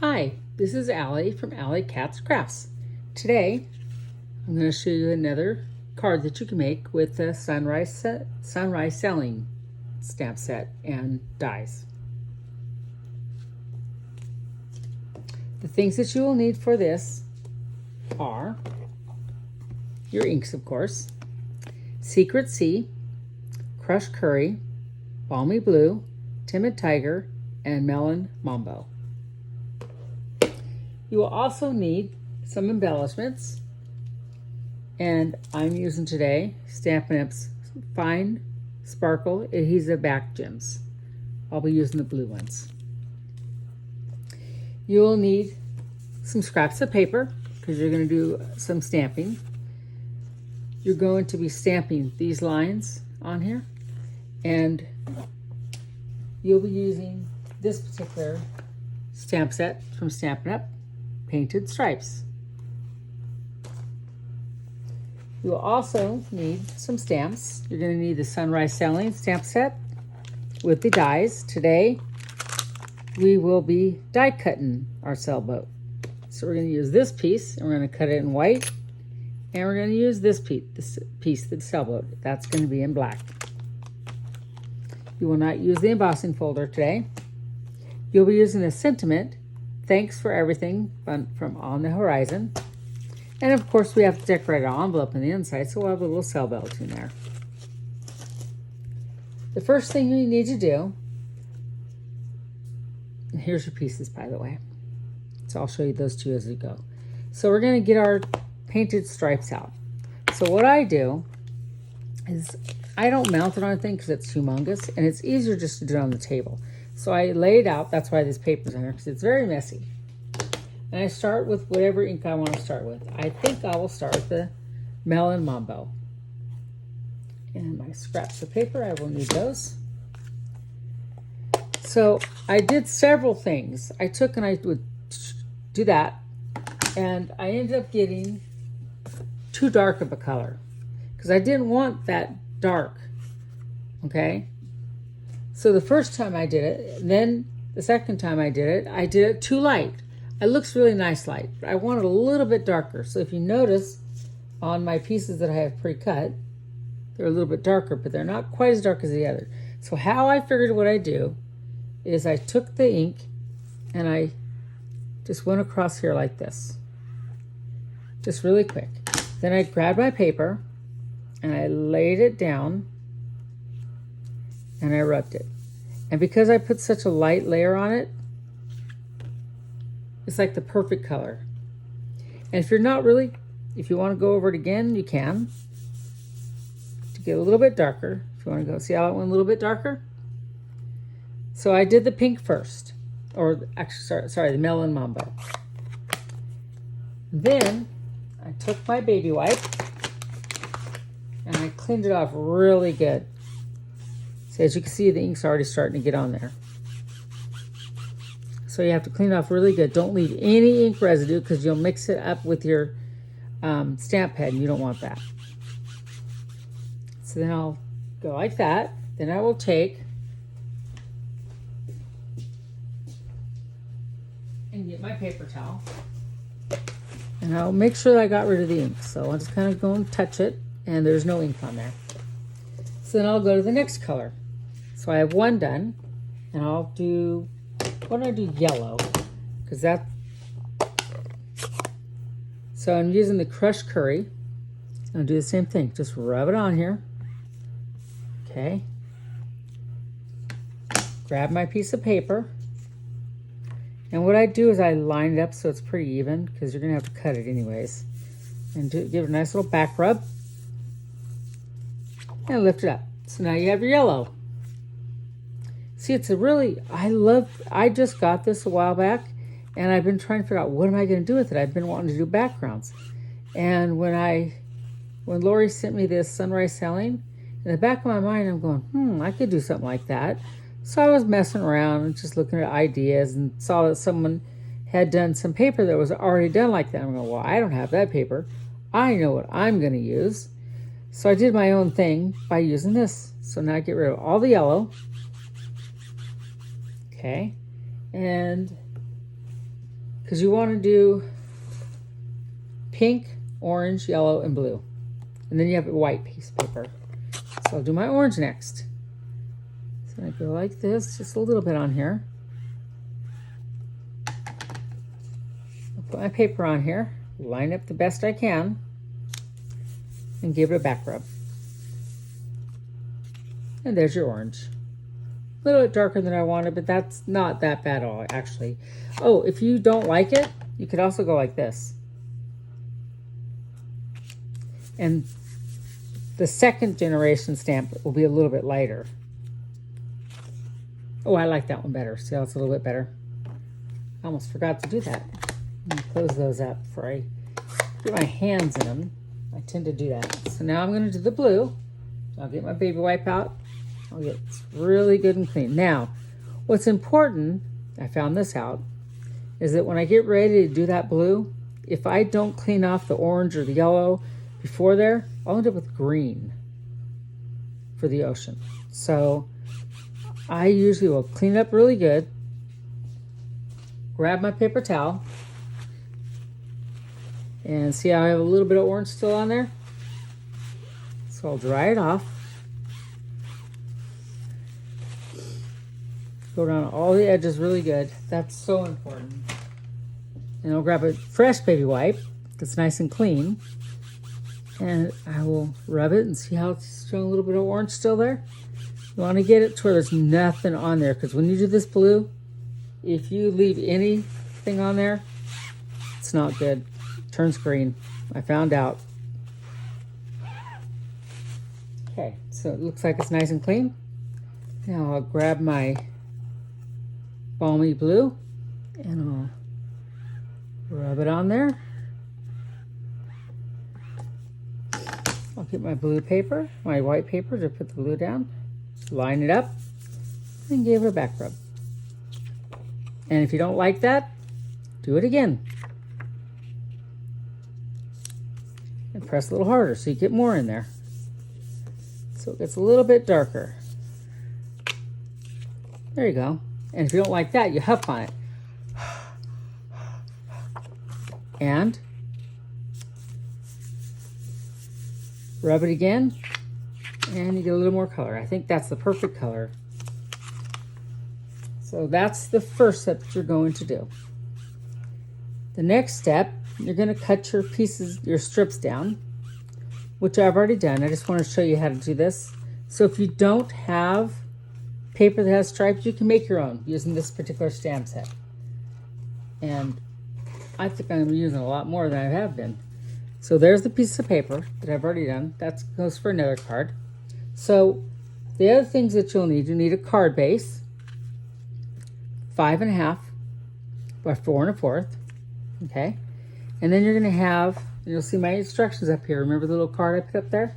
Hi, this is Allie from Allie Katz Crafts. Today, I'm going to show you another card that you can make with the Sunrise Selling stamp set and dies. The things that you will need for this are your inks, of course, Secret Sea, Crushed Curry, Balmy Blue, Timid Tiger, and Melon Mambo. You will also need some embellishments, and I'm using today Stampin' Up's Fine Sparkle Adhesive Back Gems. I'll be using the blue ones. You will need some scraps of paper because you're going to do some stamping. You're going to be stamping these lines on here, and you'll be using this particular stamp set from Stampin' Up, Painted Stripes. You will also need some stamps. You're going to need the Sunrise Selling stamp set with the dies. Today, we will be die cutting our sailboat. So we're going to use this piece, and we're going to cut it in white, and we're going to use this piece, the sailboat. That's going to be in black. You will not use the embossing folder today. You'll be using a sentiment, thanks for everything from On the Horizon. And of course, we have to decorate our envelope on the inside, so we'll have a little sailboat in there. The first thing you need to do, and here's your pieces, by the way. So I'll show you those two as we go. So we're going to get our painted stripes out. So what I do is I don't mount it on anything because it's humongous, and it's easier just to do it on the table. So I lay it out. That's why this paper's in there, because it's very messy. And I start with whatever ink I want to start with. I think I will start with the Melon Mambo. And my scraps of paper, I will need those. So I did several things. I took and I would do that, and I ended up getting too dark of a color because I didn't want that dark, okay? So the first time I did it, then the second time I did it too light. It looks really nice light, but I want it a little bit darker. So if you notice on my pieces that I have pre-cut, they're a little bit darker, but they're not quite as dark as the other. So how I figured what I do is I took the ink and I just went across here like this, just really quick. Then I grabbed my paper and I laid it down and I rubbed it. And because I put such a light layer on it, it's like the perfect color. And if you want to go over it again, you can, to get a little bit darker. If you want to go, see how that went a little bit darker? So I did the pink first, or actually, sorry, the Melon Mambo. Then I took my baby wipe and I cleaned it off really good. So as you can see, the ink's already starting to get on there. So you have to clean it off really good. Don't leave any ink residue because you'll mix it up with your stamp pad and you don't want that. So then I'll go like that. Then I will take and get my paper towel. And I'll make sure that I got rid of the ink. So I'll just kind of go and touch it, and there's no ink on there. So then I'll go to the next color. So I have one done, and I'll do, why don't I do yellow? Because so I'm using the Crushed Curry. I'll do the same thing. Just rub it on here. Okay. Grab my piece of paper. And what I do is I line it up so it's pretty even, because you're going to have to cut it anyways. And give it a nice little back rub. And lift it up. So now you have your yellow. See, it's a really, I just got this a while back, and I've been trying to figure out what am I going to do with it. I've been wanting to do backgrounds. And when Lori sent me this Sunrise Selling, in the back of my mind, I'm going, I could do something like that. So I was messing around and just looking at ideas and saw that someone had done some paper that was already done like that. I'm going, well, I don't have that paper. I know what I'm going to use. So I did my own thing by using this. So now I get rid of all the yellow. Okay. And because you want to do pink, orange, yellow, and blue. And then you have a white piece of paper. So I'll do my orange next. So I go like this, just a little bit on here. I'll put my paper on here, line up the best I can, and give it a back rub. And there's your orange. A little bit darker than I wanted, but that's not that bad at all, actually. Oh, if you don't like it, you could also go like this. And the second generation stamp will be a little bit lighter. Oh, I like that one better. See how it's a little bit better? I almost forgot to do that. Let me close those up before I get my hands in them. I tend to do that. So now I'm going to do the blue. I'll get my baby wipe out. I'll get really good and clean. Now, what's important, I found this out, is that when I get ready to do that blue, if I don't clean off the orange or the yellow before there, I'll end up with green for the ocean. So I usually will clean it up really good, grab my paper towel, and see how I have a little bit of orange still on there? So I'll dry it off. Go around all the edges really good. That's so important. And I'll grab a fresh baby wipe that's nice and clean. And I will rub it and see how it's showing a little bit of orange still there. You want to get it to where there's nothing on there, because when you do this blue, if you leave anything on there, it's not good. It turns green. I found out. Okay, so it looks like it's nice and clean. Now I'll grab my balmy blue and I'll rub it on there. I'll get my blue paper, my white paper, to put the blue down, line it up, and give it a back rub. And if you don't like that, do it again. And press a little harder so you get more in there. So it gets a little bit darker. There you go. And if you don't like that, you huff on it. And rub it again, and you get a little more color. I think that's the perfect color. So that's the first step that you're going to do. The next step, you're going to cut your pieces, your strips down, which I've already done. I just want to show you how to do this. So if you don't have paper that has stripes, you can make your own using this particular stamp set. And I think I'm using a lot more than I have been. So there's the piece of paper that I've already done. That goes for another card. So the other things that you'll need, you need a card base, 5.5 by 4 1/4. Okay. And then you're going to have, and you'll see my instructions up here. Remember the little card I put up there?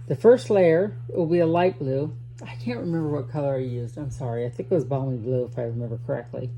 The first layer will be a light blue. I can't remember what color I used. I'm sorry. I think it was balmy blue if I remember correctly.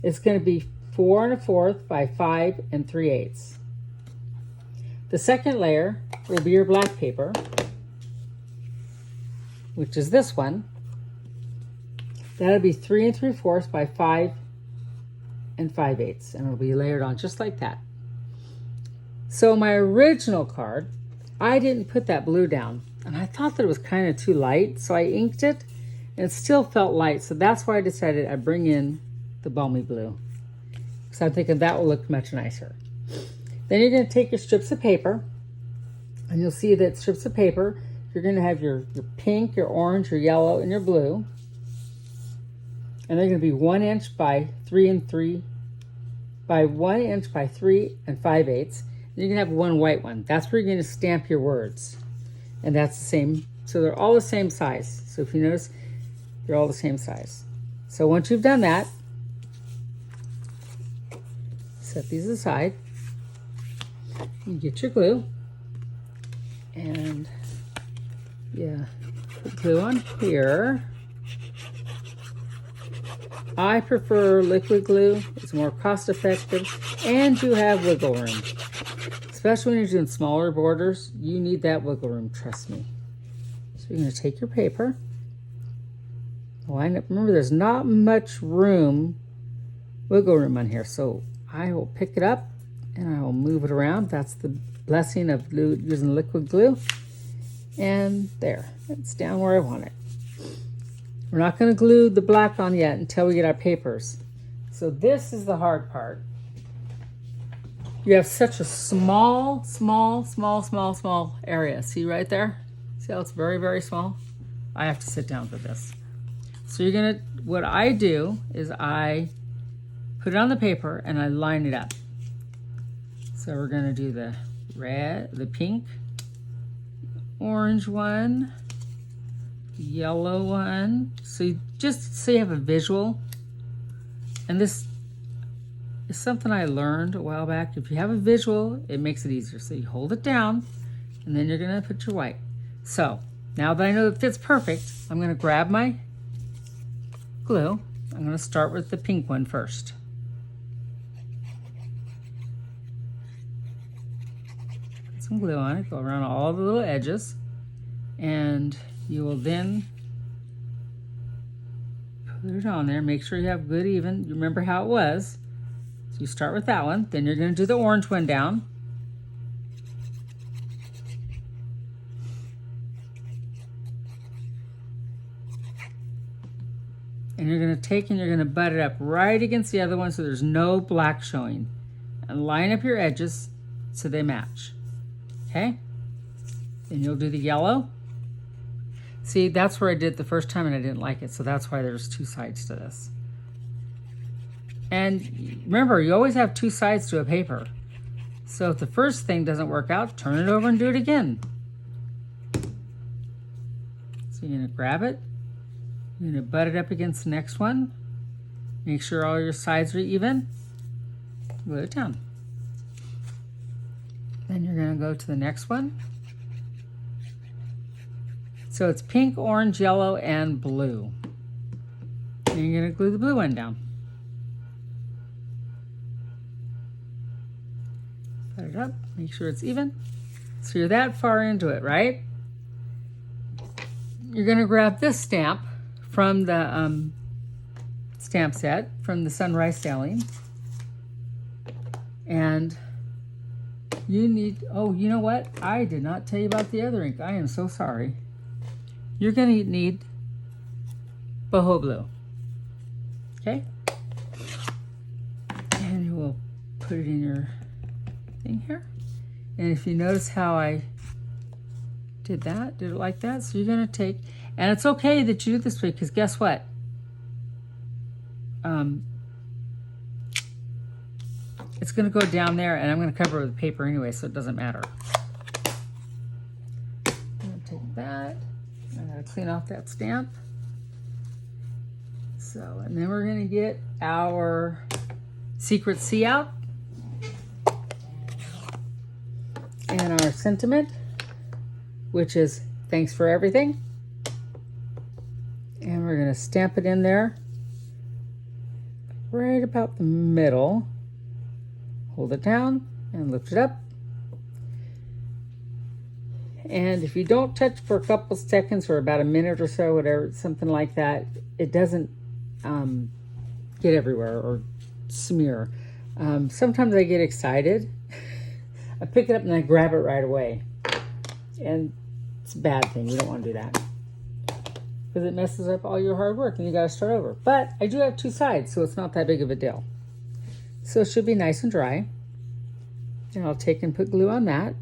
It's going to be 4 1/4 by 5 3/8. The second layer will be your black paper, which is this one. That'll be 3 3/4 by 5 5/8, and it'll be layered on just like that. So my original card, I didn't put that blue down, and I thought that it was kind of too light, so I inked it, and it still felt light, so that's why I decided I'd bring in the balmy blue. So I'm thinking that will look much nicer. Then you're going to take your strips of paper, and you'll see that strips of paper, you're going to have your pink, your orange, your yellow, and your blue. And they're going to be 1 inch by 1 inch by 3 5/8. And you're going to have one white one. That's where you're going to stamp your words. And that's the same. So they're all the same size. So if you notice, they're all the same size. So once you've done that, set these aside. You get your glue, and put glue on here. I prefer liquid glue. It's more cost effective, and you have wiggle room. Especially when you're doing smaller borders, you need that wiggle room, trust me. So you're going to take your paper, line up. Remember, there's not much room wiggle room on here. So I will pick it up and I will move it around. That's the blessing of using liquid glue. And there, it's down where I want it. We're not going to glue the black on yet until we get our papers. So this is the hard part. You have such a small area. See right there? See how it's very, very small? I have to sit down for this. So you're gonna, what I do is I put it on the paper and I line it up. So we're gonna do the red, the pink, orange one, yellow one. So you have a visual. And this is something I learned a while back. If you have a visual, it makes it easier. So you hold it down and then you're gonna put your white. So now that I know it fits perfect, I'm gonna grab my glue. I'm gonna start with the pink one first. Put some glue on it, go around all the little edges, and you will then put it on there. Make sure you have good even. You remember how it was. So you start with that one, then you're gonna do the orange one down. And you're gonna take and you're gonna butt it up right against the other one so there's no black showing. And line up your edges so they match, okay? Then you'll do the yellow. See, that's where I did the first time and I didn't like it, so that's why there's two sides to this. And remember, you always have two sides to a paper. So if the first thing doesn't work out, turn it over and do it again. So you're gonna grab it. You're gonna butt it up against the next one. Make sure all your sides are even. Glue it down. Then you're gonna go to the next one. So it's pink, orange, yellow, and blue. And you're gonna glue the blue one down. Butt it up, make sure it's even. So you're that far into it, right? You're gonna grab this stamp from the stamp set from the Sunrise Sailing. And you need, oh, you know what? I did not tell you about the other ink. I am so sorry. You're gonna need boho blue, okay? And you will put it in your thing here. And if you notice how I did it like that? So you're gonna take, and it's okay that you do this way, because guess what? It's gonna go down there, and I'm gonna cover it with paper anyway, so it doesn't matter. I'm gonna take that. I'm gonna clean off that stamp. So, and then we're gonna get our secret C out and our sentiment, which is thanks for everything. And we're gonna stamp it in there right about the middle. Hold it down and lift it up. And if you don't touch for a couple seconds or about a minute or so, whatever, something like that, it doesn't get everywhere or smear. Sometimes I get excited. I pick it up and I grab it right away. And it's a bad thing. You don't want to do that, because it messes up all your hard work and you got to start over. But I do have two sides, so it's not that big of a deal. So it should be nice and dry. And I'll take and put glue on that.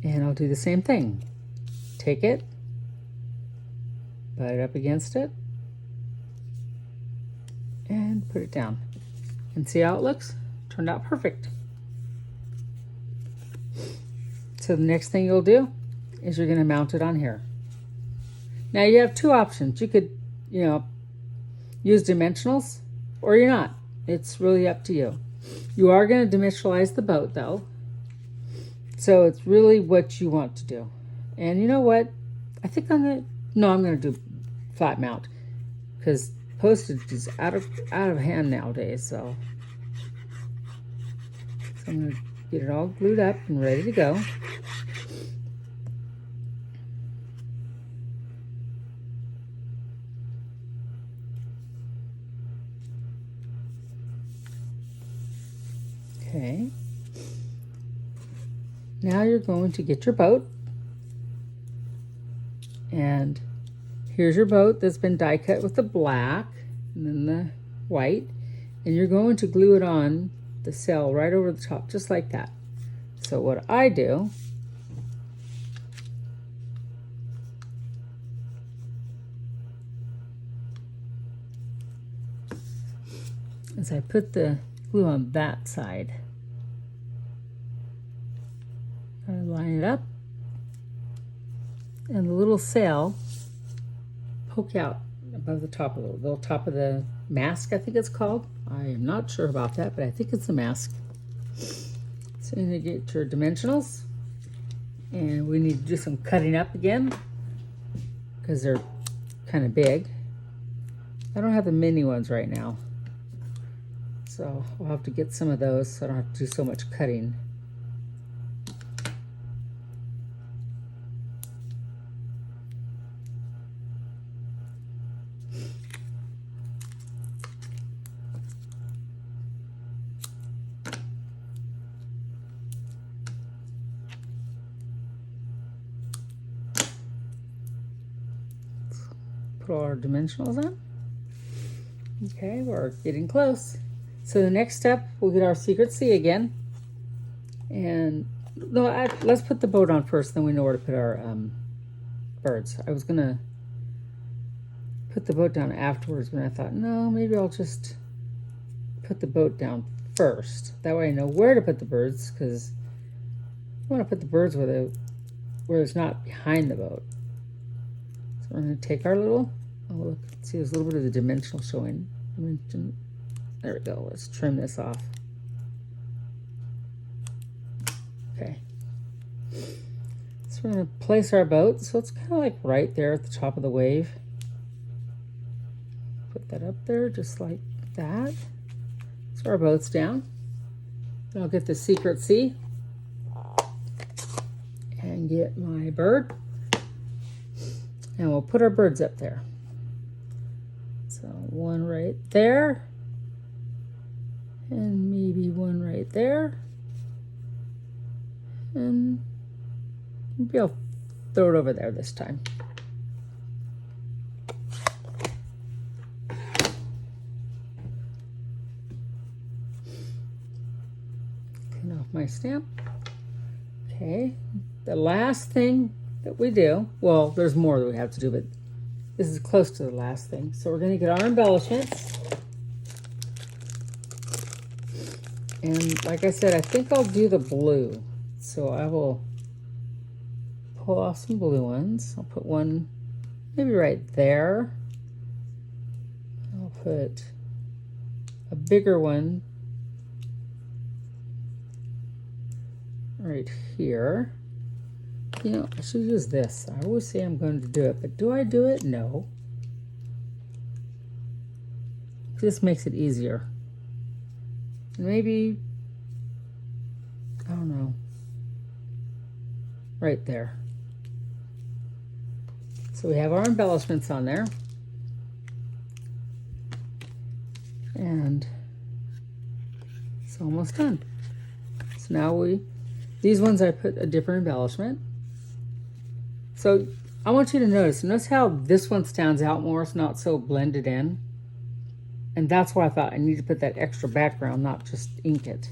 And I'll do the same thing. Take it, butt it up against it, and put it down. And see how it looks? Turned out perfect. So the next thing you'll do is you're going to mount it on here. Now you have two options. You could, use dimensionals, or you're not. It's really up to you. You are going to dimensionalize the boat though. So it's really what you want to do. And you know what? I think I'm going to do flat mount, because postage is out of hand nowadays. So I'm going to get it all glued up and ready to go. Okay. Now you're going to get your boat. And here's your boat that's been die cut with the black and then the white. And you're going to glue it on the sail right over the top, just like that. So what I do is I put the glue on that side. I line it up, and the little sail poke out above the top of the little top of the mask, I think it's called. I am not sure about that, but I think it's a mask. So you're going to get your dimensionals, and we need to do some cutting up again because they're kind of big. I don't have the mini ones right now, so I'll have to get some of those so I don't have to do so much cutting. Put all our dimensionals on. Okay, we're getting close. So the next step, we'll get our secret C again. And no, let's put the boat on first, then we know where to put our birds. I was gonna put the boat down afterwards, but I thought, no, maybe I'll just put the boat down first. That way I know where to put the birds, because I want to put the birds where it's not behind the boat. So we're going to take our little, oh look, see there's a little bit of the dimensional showing. There we go, let's trim this off. Okay. So we're going to place our boat, so it's kind of like right there at the top of the wave. Put that up there just like that. So our boat's down. And I'll get the secret C and get my bird. And we'll put our birds up there. So one right there. And maybe one right there. And maybe I'll throw it over there this time. Clean off my stamp. Okay, the last thing that we do, well, there's more that we have to do, but this is close to the last thing. So we're going to get our embellishments. And like I said, I think I'll do the blue. So I will pull off some blue ones. I'll put one maybe right there. I'll put a bigger one right here. You know, I should use this. I always say I'm going to do it, but do I do it? No. This makes it easier. Maybe, I don't know, right there. So we have our embellishments on there. And it's almost done. So now these ones I put a different embellishment. So I want you to notice how this one stands out more. It's not so blended in. And that's why I thought I need to put that extra background, not just ink it.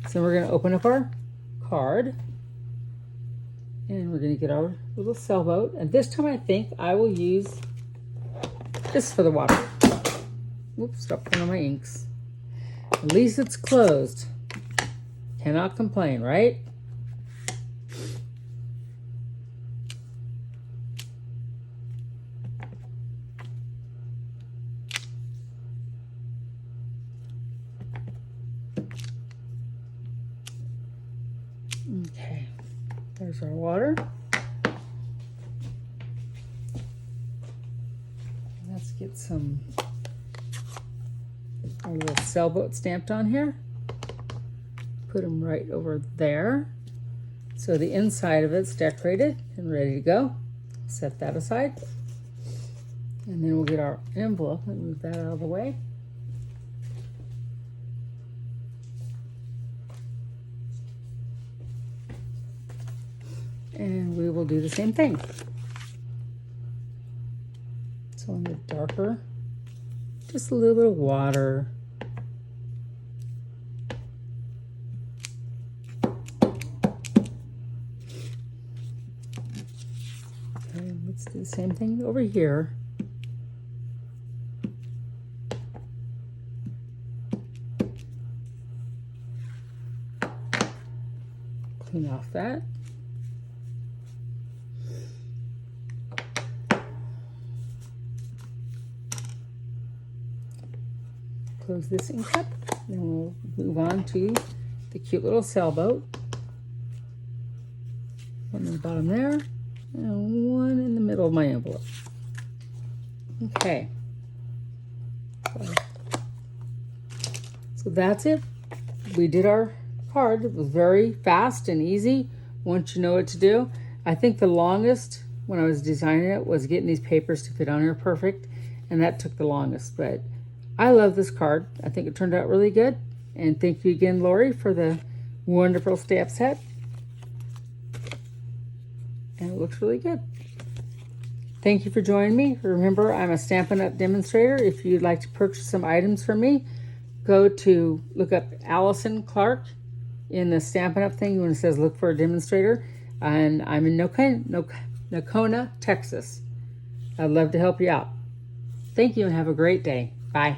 So we're going to open up our card. And we're going to get our little sailboat. And this time I think I will use this for the water. Whoops, stop putting on my inks. At least it's closed. Cannot complain, right? Okay, there's our water. Let's get our little sailboat stamped on here. Put them right over there. So the inside of it's decorated and ready to go. Set that aside. And then we'll get our envelope and move that out of the way. And we will do the same thing. So on the darker, just a little bit of water. Okay, let's do the same thing over here. Clean off that. Close this ink cup, then we'll move on to the cute little sailboat. One in the bottom there, and one in the middle of my envelope. Okay. So that's it. We did our card. It was very fast and easy once you know what to do. I think the longest when I was designing it was getting these papers to fit on here perfect, and that took the longest, but I love this card. I think it turned out really good. And thank you again, Lori, for the wonderful stamp set. And it looks really good. Thank you for joining me. Remember, I'm a Stampin' Up! Demonstrator. If you'd like to purchase some items from me, go to look up Allison Clark in the Stampin' Up! Thing when it says look for a demonstrator. And I'm in Nocona, Texas. I'd love to help you out. Thank you and have a great day. Bye.